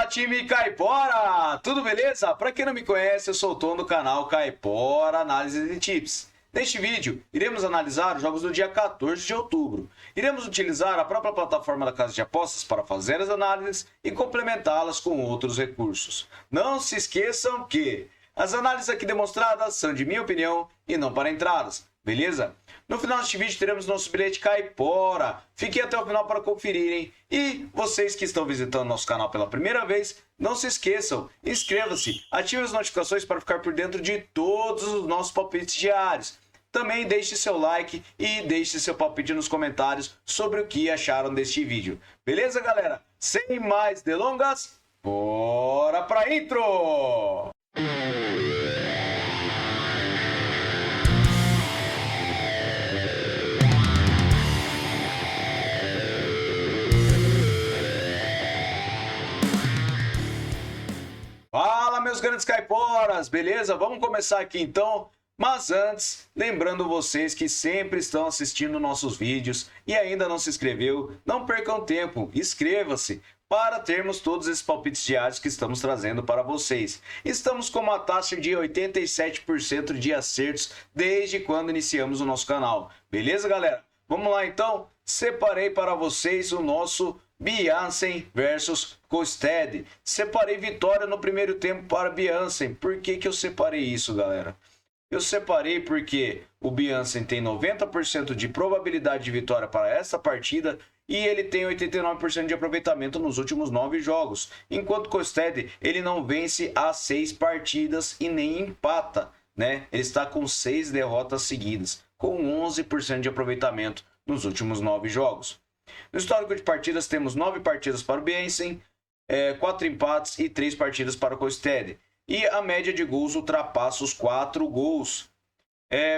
Time Caipora! Tudo beleza? Para quem não me conhece, eu sou o Tom do canal Caipora Análise de Tips. Neste vídeo, iremos analisar os jogos do dia 14 de outubro. Iremos utilizar a própria plataforma da Casa de Apostas para fazer as análises e complementá-las com outros recursos. Não se esqueçam que as análises aqui demonstradas são de minha opinião e não para entradas, beleza? No final deste vídeo teremos nosso bilhete Caipora. Fiquem até o final para conferirem. E vocês que estão visitando nosso canal pela primeira vez, não se esqueçam, inscreva-se, ative as notificações para ficar por dentro de todos os nossos palpites diários. Também deixe seu like e deixe seu palpite nos comentários sobre o que acharam deste vídeo. Beleza, galera? Sem mais delongas, bora para intro! Fala, meus grandes caiporas, beleza? Vamos começar aqui então, mas antes, lembrando vocês que sempre estão assistindo nossos vídeos e ainda não se inscreveu, não percam tempo, inscreva-se para termos todos esses palpites diários que estamos trazendo para vocês. Estamos com uma taxa de 87% de acertos desde quando iniciamos o nosso canal, beleza, galera? Vamos lá então, separei para vocês o nosso Biansen versus Kostad. Separei vitória no primeiro tempo para Biansen. Por que eu separei isso, galera? Eu separei porque o Biansen tem 90% de probabilidade de vitória para essa partida e ele tem 89% de aproveitamento nos últimos 9 jogos. Enquanto Kostad, ele não vence há 6 partidas e nem empata, né? Ele está com 6 derrotas seguidas, com 11% de aproveitamento nos últimos 9 jogos. No histórico de partidas, temos 9 partidas para o Biansen, 4 empates e 3 partidas para o Kostad. E a média de gols ultrapassa os 4 gols.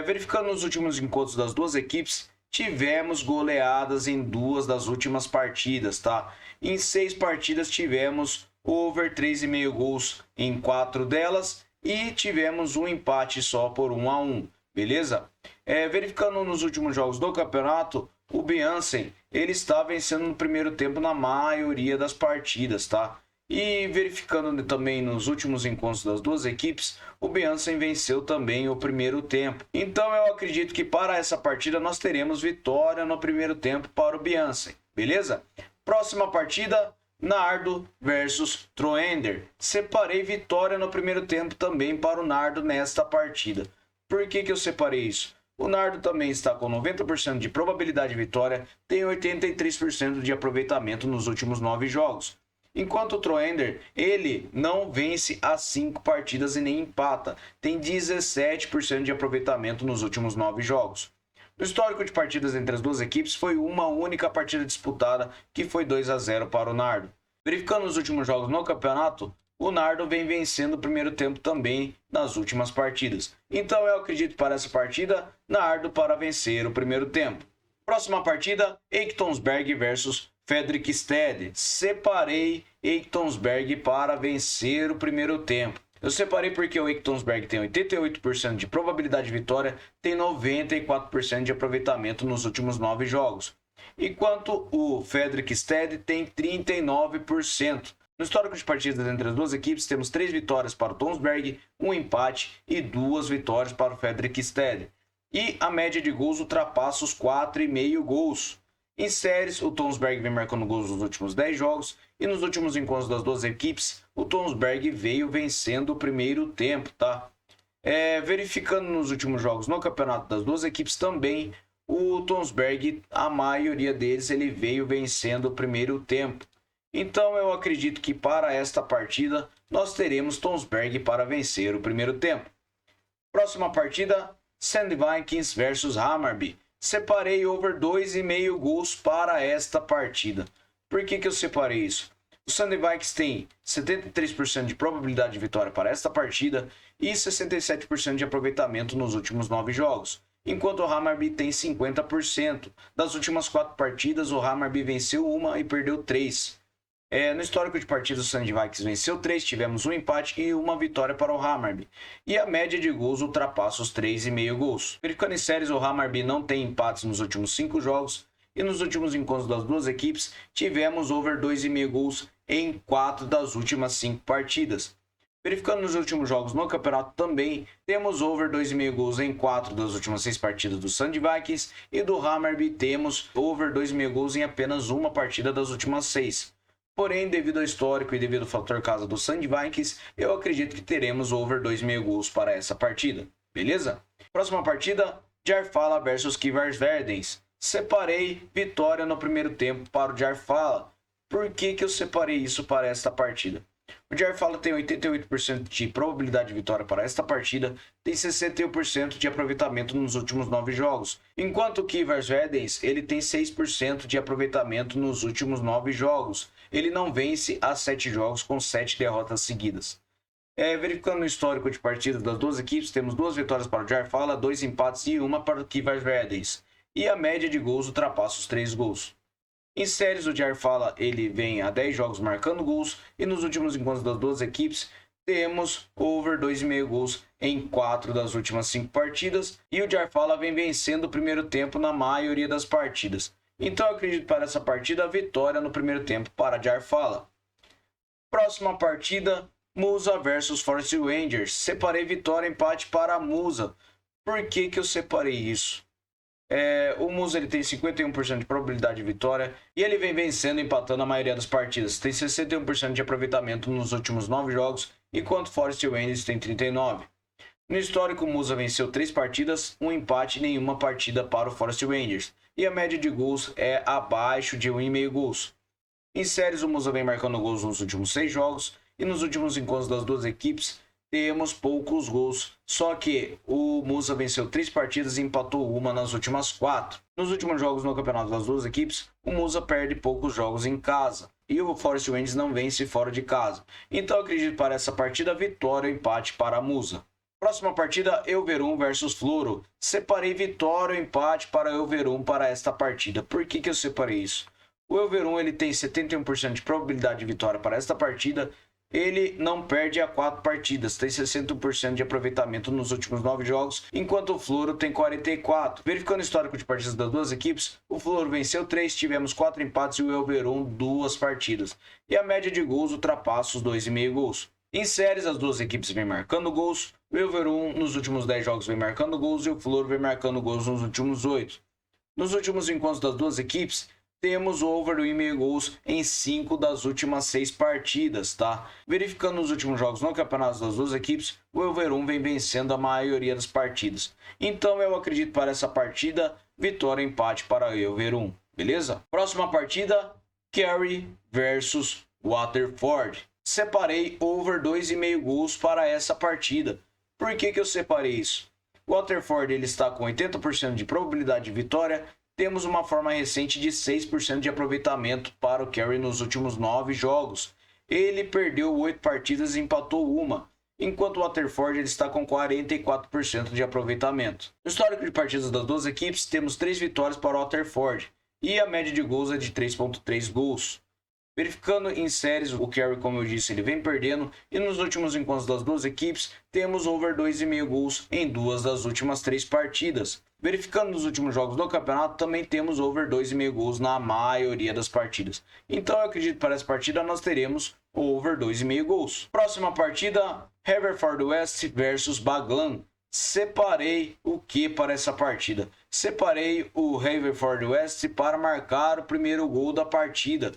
Verificando nos últimos encontros das duas equipes, tivemos goleadas em 2 das últimas partidas, tá? Em 6 partidas tivemos over 3,5 gols em 4 delas e tivemos um empate só por 1-1, beleza? Verificando nos últimos jogos do campeonato, o Biansen, ele está vencendo no primeiro tempo na maioria das partidas, tá? E verificando também nos últimos encontros das duas equipes, o Biansen venceu também o primeiro tempo. Então eu acredito que para essa partida nós teremos vitória no primeiro tempo para o Biansen, beleza? Próxima partida, Nardo versus Troender. Separei vitória no primeiro tempo também para o Nardo nesta partida. Por que eu separei isso? O Nardo também está com 90% de probabilidade de vitória, tem 83% de aproveitamento nos últimos 9 jogos. Enquanto o Troender, ele não vence as 5 partidas e nem empata, tem 17% de aproveitamento nos últimos 9 jogos. No histórico de partidas entre as duas equipes, foi uma única partida disputada, que foi 2-0 para o Nardo. Verificando os últimos jogos no campeonato, o Nardo vem vencendo o primeiro tempo também nas últimas partidas. Então eu acredito para essa partida, Nardo para vencer o primeiro tempo. Próxima partida, Echtonsberg versus Fredrikstad. Separei Echtonsberg para vencer o primeiro tempo. Eu separei porque o Echtonsberg tem 88% de probabilidade de vitória, tem 94% de aproveitamento nos últimos 9 jogos. Enquanto o Fredrikstad tem 39%. No histórico de partidas entre as duas equipes, temos 3 vitórias para o Tonsberg, 1 empate e 2 vitórias para o Fredrikstad. E a média de gols ultrapassa os 4,5 gols. Em séries, o Tonsberg vem marcando gols nos últimos 10 jogos e nos últimos encontros das duas equipes, o Tonsberg veio vencendo o primeiro tempo, tá? Verificando nos últimos jogos no campeonato das duas equipes também, o Tonsberg, a maioria deles, ele veio vencendo o primeiro tempo. Então eu acredito que para esta partida nós teremos Tonsberg para vencer o primeiro tempo. Próxima partida, Sandvikings versus Hammarby. Separei over 2,5 gols para esta partida. Por que eu separei isso? O Sandvikings tem 73% de probabilidade de vitória para esta partida e 67% de aproveitamento nos últimos 9 jogos. Enquanto o Hammarby tem 50%. Das últimas 4 partidas, o Hammarby venceu uma e perdeu 3. No histórico de partidas, o Sandvikings venceu 3, tivemos um empate e uma vitória para o Hammarby. E a média de gols ultrapassa os 3,5 gols. Verificando em séries, o Hammarby não tem empates nos últimos 5 jogos e nos últimos encontros das duas equipes tivemos over 2,5 gols em 4 das últimas 5 partidas. Verificando nos últimos jogos no campeonato também, temos over 2,5 gols em 4 das últimas 6 partidas do Sandy Vikings e do Hammarby temos over 2,5 gols em apenas uma partida das últimas 6. Porém, devido ao histórico e devido ao fator casa do Sandy Vikings, eu acredito que teremos over 2,5 gols para essa partida, beleza? Próxima partida, Järfälla versus Kivers-Verdens. Separei vitória no primeiro tempo para o Järfälla. Por que eu separei isso para esta partida? O Järfälla tem 88% de probabilidade de vitória para esta partida, tem 61% de aproveitamento nos últimos 9 jogos, enquanto o Kivers-Verdens ele tem 6% de aproveitamento nos últimos 9 jogos. Ele não vence há 7 jogos com 7 derrotas seguidas. Verificando o histórico de partidas das duas equipes, temos 2 vitórias para o Järfälla, 2 empates e 1 para o Kivers-Verdens. E a média de gols ultrapassa os 3 gols. Em séries, o Järfälla ele vem a 10 jogos marcando gols e nos últimos encontros das duas equipes temos over 2,5 gols em 4 das últimas 5 partidas e o Järfälla vem vencendo o primeiro tempo na maioria das partidas. Então eu acredito para essa partida a vitória no primeiro tempo para a Järfälla. Próxima partida, Musa versus Forest Rangers. Separei vitória e empate para a Musa. Por que eu separei isso? O Musa ele tem 51% de probabilidade de vitória e ele vem vencendo e empatando a maioria das partidas. Tem 61% de aproveitamento nos últimos 9 jogos, enquanto Forest Rangers tem 39%. No histórico, o Musa venceu 3 partidas, um empate e nenhuma partida para o Forest Rangers. E a média de gols é abaixo de 1,5 gols. Em séries, o Musa vem marcando gols nos últimos 6 jogos e nos últimos encontros das duas equipes temos poucos gols, só que o Musa venceu 3 partidas e empatou uma nas últimas 4. Nos últimos jogos no campeonato das duas equipes, o Musa perde poucos jogos em casa e o Forest Rangers não vence fora de casa. Então eu acredito para essa partida vitória ou empate para a Musa. Próxima partida, Elverum versus Floro. Separei vitória ou empate para Elverum para esta partida. Por que eu separei isso? O Elverum ele tem 71% de probabilidade de vitória para esta partida. Ele não perde a 4 partidas, tem 61% de aproveitamento nos últimos 9 jogos, enquanto o Floro tem 44%. Verificando o histórico de partidas das duas equipes, o Floro venceu 3, tivemos 4 empates e o Elverum 2 partidas. E a média de gols ultrapassa os 2,5 gols. Em séries, as duas equipes vêm marcando gols, o Elverum nos últimos 10 jogos vem marcando gols e o Floro vem marcando gols nos últimos 8. Nos últimos encontros das duas equipes, temos over 1,5 gols em 5 das últimas 6 partidas, tá? Verificando os últimos jogos no campeonato das duas equipes, o Elverum vem vencendo a maioria das partidas. Então eu acredito para essa partida, vitória e empate para o Elverum, beleza? Próxima partida, Kerry versus Waterford. Separei over 2,5 gols para essa partida. Por que eu separei isso? O Waterford ele está com 80% de probabilidade de vitória. Temos uma forma recente de 6% de aproveitamento para o Kerry nos últimos 9 jogos. Ele perdeu 8 partidas e empatou uma, enquanto o Waterford ele está com 44% de aproveitamento. No histórico de partidas das duas equipes, temos 3 vitórias para o Waterford e a média de gols é de 3,3 gols. Verificando em séries, o Kerry, como eu disse, ele vem perdendo e nos últimos encontros das duas equipes, temos over 2,5 gols em 2 das últimas 3 partidas. Verificando nos últimos jogos do campeonato, também temos over 2,5 gols na maioria das partidas. Então eu acredito que para essa partida nós teremos over 2,5 gols. Próxima partida, Haverfordwest versus Baglan. Separei o que para essa partida? Separei o Haverfordwest para marcar o primeiro gol da partida.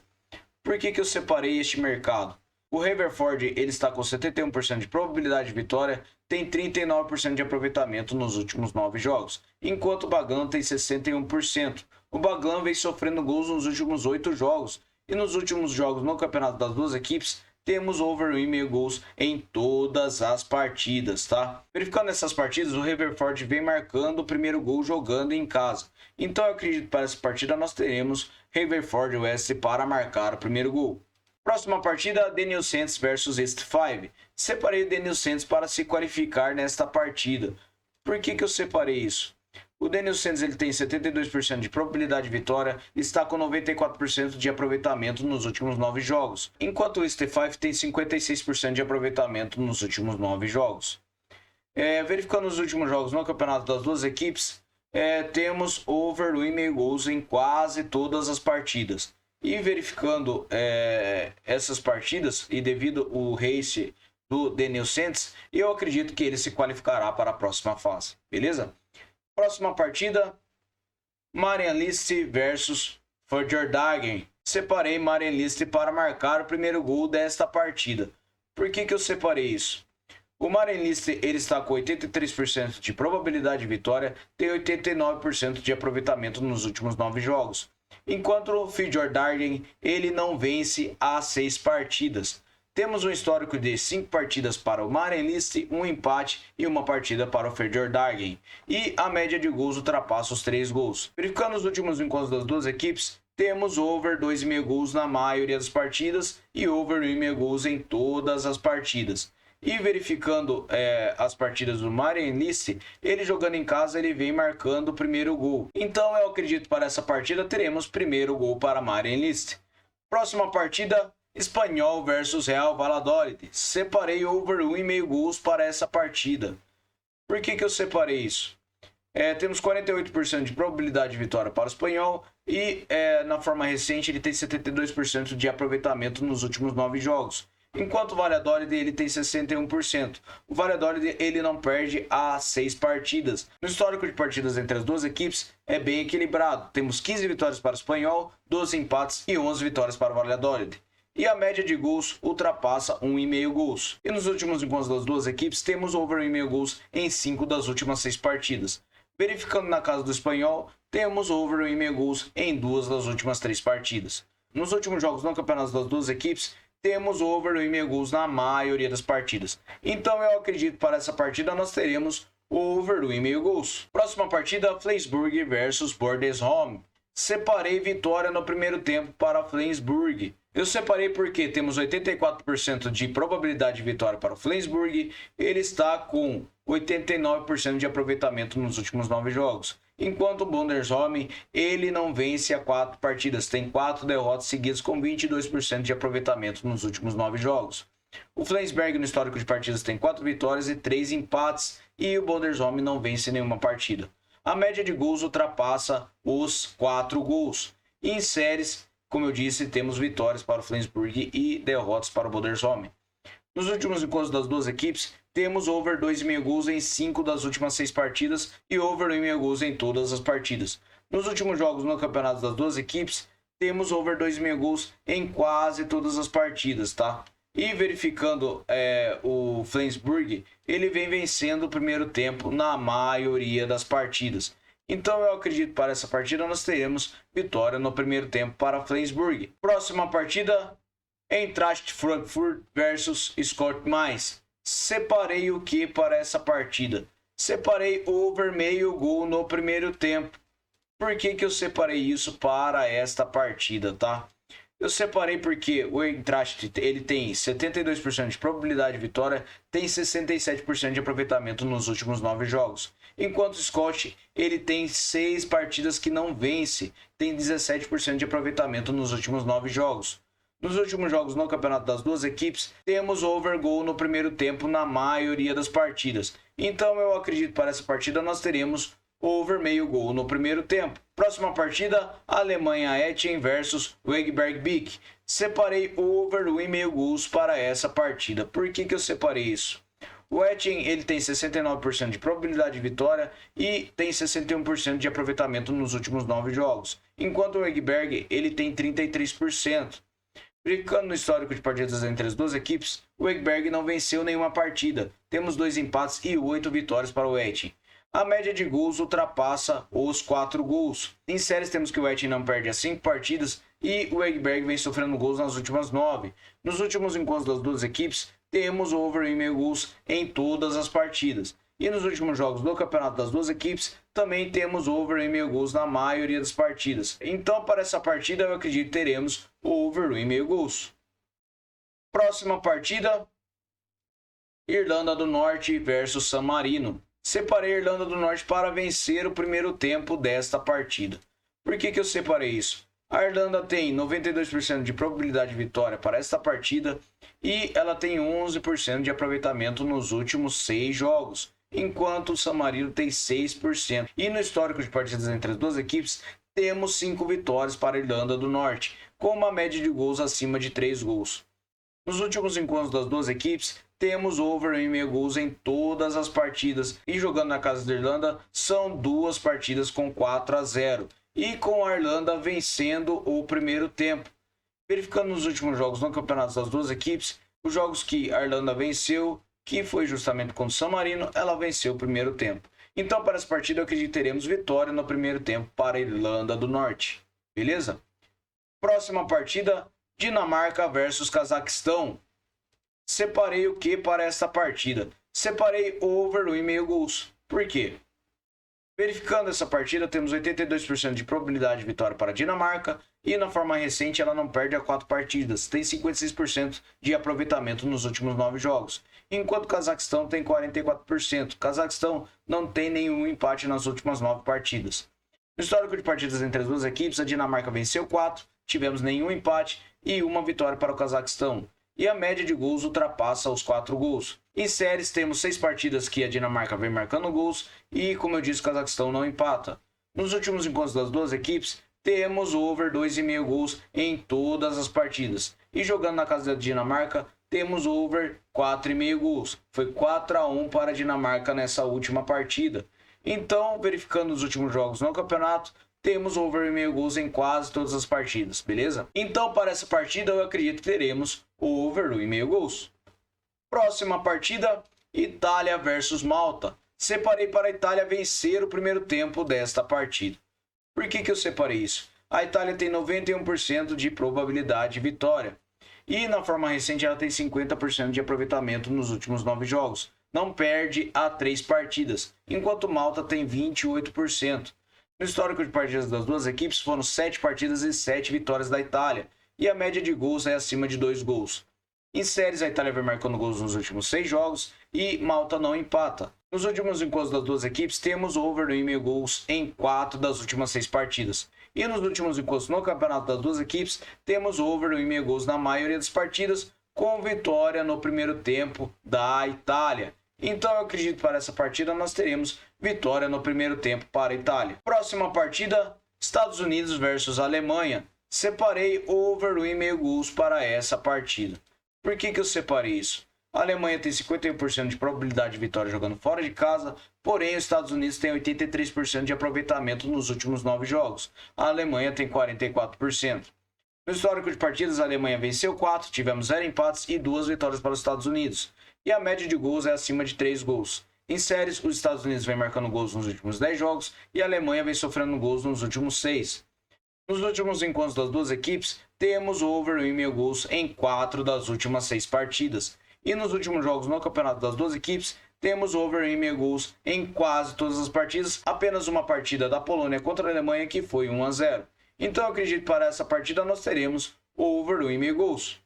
Por que eu separei este mercado? O Haverford ele está com 71% de probabilidade de vitória, tem 39% de aproveitamento nos últimos 9 jogos, enquanto o Baglan tem 61%. O Baglan vem sofrendo gols nos últimos 8 jogos, e nos últimos jogos no campeonato das duas equipes, temos over 1,5 gols em todas as partidas, tá? Verificando essas partidas, o Haverford vem marcando o primeiro gol jogando em casa. Então eu acredito que para essa partida nós teremos Haverfordwest para marcar o primeiro gol. Próxima partida, Daniel Santos versus East 5. Separei o Daniel Santos para se qualificar nesta partida. Por que eu separei isso? O Daniel Santos ele tem 72% de probabilidade de vitória e está com 94% de aproveitamento nos últimos 9 jogos, enquanto o East 5 tem 56% de aproveitamento nos últimos 9 jogos. Verificando os últimos jogos no campeonato das duas equipes, temos over 1,5 gols em quase todas as partidas. E verificando essas partidas, e devido ao race do Daniel Santos, eu acredito que ele se qualificará para a próxima fase, beleza? Próxima partida, Marienlyst versus Fjordarden. Separei Marienlyst para marcar o primeiro gol desta partida. Por que eu separei isso? O Marienlyst ele está com 83% de probabilidade de vitória, tem 89% de aproveitamento nos últimos 9 jogos. Enquanto o Fjordarden ele não vence há 6 partidas. Temos um histórico de 5 partidas para o Marienlyst, um empate e uma partida para o Fjordarden. E a média de gols ultrapassa os 3 gols. Verificando os últimos encontros das duas equipes, temos over 2,5 gols na maioria das partidas e over 1,5 gols em todas as partidas. E verificando as partidas do Marienlyst, ele jogando em casa, ele vem marcando o primeiro gol. Então eu acredito para essa partida teremos primeiro gol para Marienlyst. Próxima partida, Espanhol versus Real Valladolid. Separei over 1,5 gols para essa partida. Por que eu separei isso? Temos 48% de probabilidade de vitória para o Espanhol e na forma recente ele tem 72% de aproveitamento nos últimos 9 jogos. Enquanto o Valladolid ele tem 61%. O Valladolid ele não perde há 6 partidas. No histórico de partidas entre as duas equipes é bem equilibrado. Temos 15 vitórias para o Espanhol, 12 empates e 11 vitórias para o Valladolid. E a média de gols ultrapassa 1,5 gols. E nos últimos encontros das duas equipes temos over 1,5 gols em 5 das últimas 6 partidas. Verificando na casa do Espanhol, temos over 1,5 gols em 2 das últimas 3 partidas. Nos últimos jogos no campeonato das duas equipes, temos over 1,5 gols na maioria das partidas. Então eu acredito para essa partida nós teremos over 1,5 gols. Próxima partida, Flensburg versus Bordesholm. Separei vitória no primeiro tempo para Flensburg. Eu separei porque temos 84% de probabilidade de vitória para o Flensburg. Ele está com 89% de aproveitamento nos últimos 9 jogos. Enquanto o Bordesholm, ele não vence há 4 partidas. Tem 4 derrotas seguidas com 22% de aproveitamento nos últimos 9 jogos. O Flensburg no histórico de partidas tem 4 vitórias e 3 empates. E o Bordesholm não vence nenhuma partida. A média de gols ultrapassa os 4 gols. E em séries, como eu disse, temos vitórias para o Flensburg e derrotas para o Bordesholm. Nos últimos encontros das duas equipes, temos over 2,5 gols em 5 das últimas 6 partidas e over 1,5 gols em todas as partidas. Nos últimos jogos no campeonato das duas equipes, temos over 2,5 gols em quase todas as partidas, tá? E verificando o Flensburg, ele vem vencendo o primeiro tempo na maioria das partidas. Então eu acredito para essa partida nós teremos vitória no primeiro tempo para Flensburg. Próxima partida, Eintracht Frankfurt versus Scott Mainz. Separei o que para essa partida? Separei over meio gol no primeiro tempo. Por que eu separei isso para esta partida, tá? Eu separei porque o Eintracht ele tem 72% de probabilidade de vitória, tem 67% de aproveitamento nos últimos 9 jogos. Enquanto o Scott ele tem 6 partidas que não vence, tem 17% de aproveitamento nos últimos 9 jogos. Nos últimos jogos no campeonato das duas equipes, temos over gol no primeiro tempo na maioria das partidas. Então eu acredito para essa partida nós teremos over meio gol no primeiro tempo. Próxima partida, Alemanha Etienne versus Wegberg Beek. Separei over 1,5 gols para essa partida. Por que eu separei isso? O Etienne ele tem 69% de probabilidade de vitória e tem 61% de aproveitamento nos últimos 9 jogos. Enquanto o Wegberg ele tem 33%. Verificando no histórico de partidas entre as duas equipes, o Wegberg não venceu nenhuma partida. Temos 2 empates e 8 vitórias para o Etienne. A média de gols ultrapassa os 4 gols. Em séries temos que o Etienne não perde as 5 partidas e o Wegberg vem sofrendo gols nas últimas 9. Nos últimos encontros das duas equipes, temos over 1,5 gols em todas as partidas. E nos últimos jogos do campeonato das duas equipes, também temos over 1,5 gols na maioria das partidas. Então, para essa partida, eu acredito que teremos over 1,5 gols. Próxima partida, Irlanda do Norte versus San Marino. Separei a Irlanda do Norte para vencer o primeiro tempo desta partida. Por que eu separei isso? A Irlanda tem 92% de probabilidade de vitória para esta partida e ela tem 11% de aproveitamento nos últimos 6 jogos. enquanto o San Marino tem 6%. E no histórico de partidas entre as duas equipes, temos 5 vitórias para a Irlanda do Norte, com uma média de gols acima de 3 gols. Nos últimos encontros das duas equipes, temos over 1,5 gols em todas as partidas, e jogando na casa da Irlanda, são 2 partidas com 4-0, e com a Irlanda vencendo o primeiro tempo. Verificando nos últimos jogos no campeonato das duas equipes, os jogos que a Irlanda venceu, que foi justamente contra o San Marino, ela venceu o primeiro tempo. Então, para essa partida, eu acredito que teremos vitória no primeiro tempo para a Irlanda do Norte. Beleza? Próxima partida, Dinamarca versus Cazaquistão. Separei o que para essa partida? Separei over 1,5 gols. Por quê? Verificando essa partida, temos 82% de probabilidade de vitória para a Dinamarca e na forma recente ela não perde a 4 partidas, tem 56% de aproveitamento nos últimos 9 jogos, enquanto o Cazaquistão tem 44%. O Cazaquistão não tem nenhum empate nas últimas 9 partidas. No histórico de partidas entre as duas equipes, a Dinamarca venceu 4, tivemos nenhum empate e uma vitória para o Cazaquistão. E a média de gols ultrapassa os 4 gols. Em séries, temos 6 partidas que a Dinamarca vem marcando gols e, como eu disse, o Cazaquistão não empata. Nos últimos encontros das duas equipes, temos over 2,5 gols em todas as partidas. E jogando na casa da Dinamarca, temos over 4,5 gols. Foi 4-1 para a Dinamarca nessa última partida. Então, verificando os últimos jogos no campeonato, temos over 1,5 gols em quase todas as partidas, beleza? Então, para essa partida, eu acredito que teremos over 1,5 gols. Próxima partida, Itália versus Malta. Separei para a Itália vencer o primeiro tempo desta partida. Por que eu separei isso? A Itália tem 91% de probabilidade de vitória. E na forma recente ela tem 50% de aproveitamento nos últimos 9 jogos. Não perde a 3 partidas, enquanto Malta tem 28%. No histórico de partidas das duas equipes foram 7 partidas e 7 vitórias da Itália, e a média de gols é acima de 2 gols. Em séries, a Itália vem marcando gols nos últimos 6 jogos e Malta não empata. Nos últimos encontros das duas equipes, temos over 1,5 gols em 4 das últimas 6 partidas. E nos últimos encontros no campeonato das duas equipes, temos over 1,5 gols na maioria das partidas, com vitória no primeiro tempo da Itália. Então eu acredito que para essa partida nós teremos vitória no primeiro tempo para a Itália. Próxima partida, Estados Unidos versus Alemanha. Separei over 1,5 gols para essa partida. Por que eu separei isso? A Alemanha tem 51% de probabilidade de vitória jogando fora de casa, porém os Estados Unidos têm 83% de aproveitamento nos últimos 9 jogos. A Alemanha tem 44%. No histórico de partidas, a Alemanha venceu 4, tivemos 0 empates e 2 vitórias para os Estados Unidos. E a média de gols é acima de 3 gols. Em séries, os Estados Unidos vem marcando gols nos últimos 10 jogos e a Alemanha vem sofrendo gols nos últimos 6. Nos últimos encontros das duas equipes, temos over 1,5 gols em 4 das últimas 6 partidas. E nos últimos jogos no campeonato das duas equipes, temos over 1,5 gols em quase todas as partidas. Apenas uma partida da Polônia contra a Alemanha que foi 1-0. Então eu acredito que para essa partida nós teremos over 1,5 gols.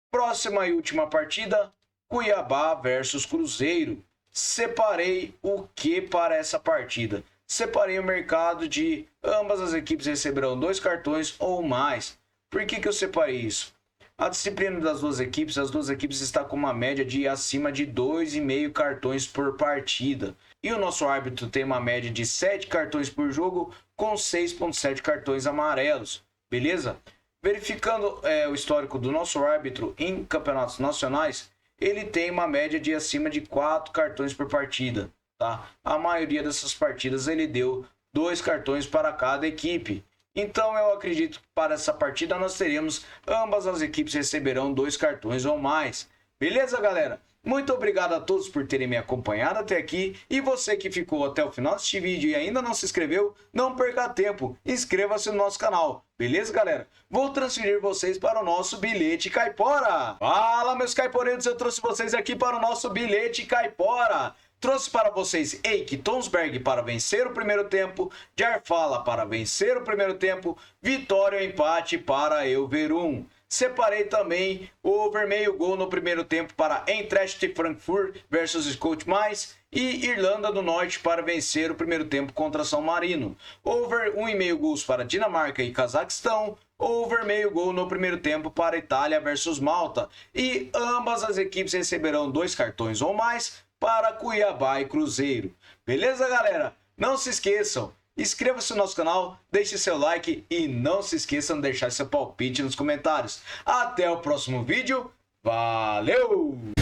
Próxima e última partida, Cuiabá versus Cruzeiro. Separei o que para essa partida? Separei o mercado de ambas as equipes receberão 2 cartões ou mais. Por que eu separei isso? A disciplina das duas equipes, as duas equipes estão com uma média de acima de 2,5 cartões por partida. E o nosso árbitro tem uma média de 7 cartões por jogo com 6,7 cartões amarelos. Beleza? Verificando o histórico do nosso árbitro em campeonatos nacionais, ele tem uma média de acima de 4 cartões por partida. Tá? A maioria dessas partidas ele deu 2 cartões para cada equipe. Então eu acredito que para essa partida nós teremos ambas as equipes receberão 2 cartões ou mais. Beleza, galera? Muito obrigado a todos por terem me acompanhado até aqui. E você que ficou até o final deste vídeo e ainda não se inscreveu, não perca tempo, inscreva-se no nosso canal. Beleza, galera? Vou transferir vocês para o nosso bilhete caipora. Fala, meus caiporeiros, eu trouxe vocês aqui para o nosso bilhete caipora. Trouxe para vocês Eike Tonsberg para vencer o primeiro tempo, Jarfala para vencer o primeiro tempo, vitória ou empate para Elverum. Separei também o over meio gol no primeiro tempo para Eintracht Frankfurt versus Scout Mais e Irlanda do Norte para vencer o primeiro tempo contra São Marino. Over 1,5 gols para Dinamarca e Cazaquistão. Over meio gol no primeiro tempo para Itália versus Malta. E ambas as equipes receberão 2 cartões ou mais. para Cuiabá e Cruzeiro. Beleza, galera? Não se esqueçam, inscreva-se no nosso canal, deixe seu like e não se esqueçam de deixar seu palpite nos comentários. Até o próximo vídeo. Valeu!